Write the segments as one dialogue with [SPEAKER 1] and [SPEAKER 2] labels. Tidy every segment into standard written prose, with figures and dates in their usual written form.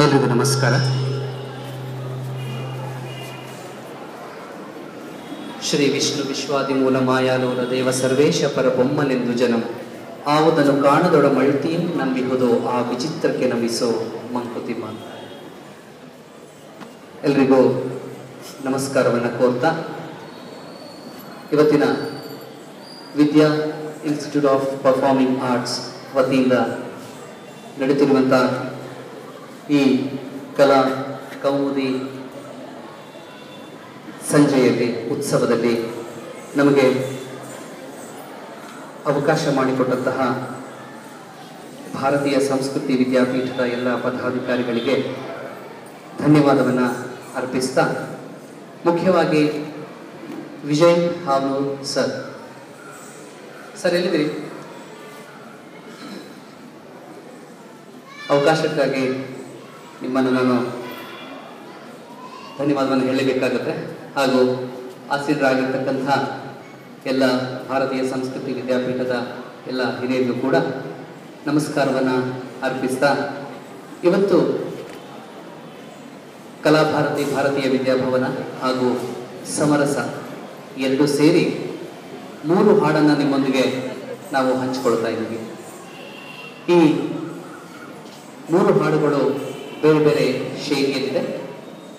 [SPEAKER 1] ಎಲ್ರಿಗೂ ನಮಸ್ಕಾರ. ಶ್ರೀ ವಿಷ್ಣು ವಿಶ್ವಾದಿಮೂಲ ಮಾಯಾಲೋಲ ದೇವ ಸರ್ವೇಶ ಪರಬೊಮ್ಮನೆಂದು ಜನಂ ಆವುದನ್ನು ಕಾಣದೊಡ ಮಳ್ತಿಯಂ ನಂಬಿಹುದು ಆ ವಿಚಿತ್ರಕ್ಕೆ ನಮಿಸೋ ಮಂಕುತಿಮ್ಮ. ಎಲ್ರಿಗೂ ನಮಸ್ಕಾರವನ್ನು ಕೋರ್ತಾ ಇವತ್ತಿನ ವಿದ್ಯಾ ಇನ್ಸ್ಟಿಟ್ಯೂಟ್ ಆಫ್ ಪರ್ಫಾರ್ಮಿಂಗ್ ಆರ್ಟ್ಸ್ ವತಿಯಿಂದ ನಡೆಯುತ್ತಿರುವಂಥ ಈ ಕಲಾ ಕೌಮುದಿ ಸಂಜೆಯಲ್ಲಿ ಉತ್ಸವದಲ್ಲಿ ನಮಗೆ ಅವಕಾಶ ಮಾಡಿಕೊಟ್ಟಂತಹ ಭಾರತೀಯ ಸಂಸ್ಕೃತಿ ವಿದ್ಯಾಪೀಠದ ಎಲ್ಲ ಪದಾಧಿಕಾರಿಗಳಿಗೆ ಧನ್ಯವಾದವನ್ನು ಅರ್ಪಿಸ್ತಾ, ಮುಖ್ಯವಾಗಿ ವಿಜಯ್ ಹಾವನೂರ್ ಸರ್ ಎಲ್ಲಿದ್ದೀರಿ? ಅವಕಾಶಕ್ಕಾಗಿ ನಿಮ್ಮನ್ನು ನಾನು ಧನ್ಯವಾದವನ್ನು ಹೇಳಬೇಕಾಗುತ್ತೆ. ಹಾಗೂ ಆಸೀನರಾಗಿರ್ತಕ್ಕಂಥ ಎಲ್ಲ ಭಾರತೀಯ ಸಂಸ್ಕೃತಿ ವಿದ್ಯಾಪೀಠದ ಎಲ್ಲ ಹಿರಿಯರಿಗೂ ಕೂಡ ನಮಸ್ಕಾರವನ್ನು ಅರ್ಪಿಸ್ತಾ, ಇವತ್ತು ಕಲಾಭಾರತಿ ಭಾರತೀಯ ವಿದ್ಯಾಭವನ ಹಾಗೂ ಸಮರಸ ಎರಡೂ ಸೇರಿ 3 ಹಾಡನ್ನು ನಿಮ್ಮೊಂದಿಗೆ ನಾವು ಹಂಚಿಕೊಳ್ತಾ ಇದ್ದೀವಿ. ಈ 3 ಹಾಡುಗಳು ಬೇರೆ ಬೇರೆ ಶೈಲಿಯಲ್ಲಿದೆ.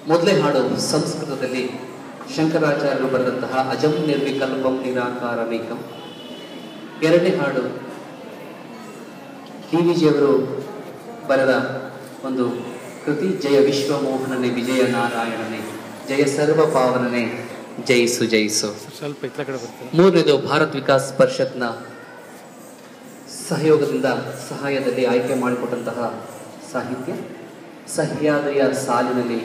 [SPEAKER 1] ಮೊದಲೇ ಹಾಡು ಸಂಸ್ಕೃತದಲ್ಲಿ ಶಂಕರಾಚಾರ್ಯರು ಬರೆದಂತಹ ಅಜಂ ನಿರ್ವಿಕಲ್ಪಂ ನಿರಾಕಾರಮೇಕಂ. ಎರಡನೇ ಹಾಡು ಡಿ.ವಿ.ಜಿಯವರು ಬರೆದ ಒಂದು ಕೃತಿ, ಜಯ ವಿಶ್ವಮೋಹನನೇ ವಿಜಯ ನಾರಾಯಣನೇ ಜಯ ಸರ್ವ ಪಾವನನೇ ಜಯಿಸು ಜಯಿಸು. ಮೂರನೇದು ಭಾರತ್ ವಿಕಾಸ್ ಪರಿಷತ್ನ ಸಹಾಯದಲ್ಲಿ ಆಯ್ಕೆ ಮಾಡಿಕೊಟ್ಟಂತಹ ಸಾಹಿತ್ಯ, ಸಹ್ಯಾದ್ರಿಯ ಸಾಲಿನಲ್ಲಿ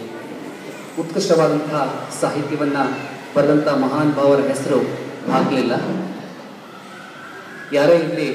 [SPEAKER 1] ಉತ್ಕೃಷ್ಟವಾದಂತಹ ಸಾಹಿತ್ಯವನ್ನು ಬರೆದಂಥ ಮಹಾನ್ ಭಾವರ ಹೆಸರು ಆಗಲಿಲ್ಲ. ಯಾರೇ ಇಲ್ಲಿ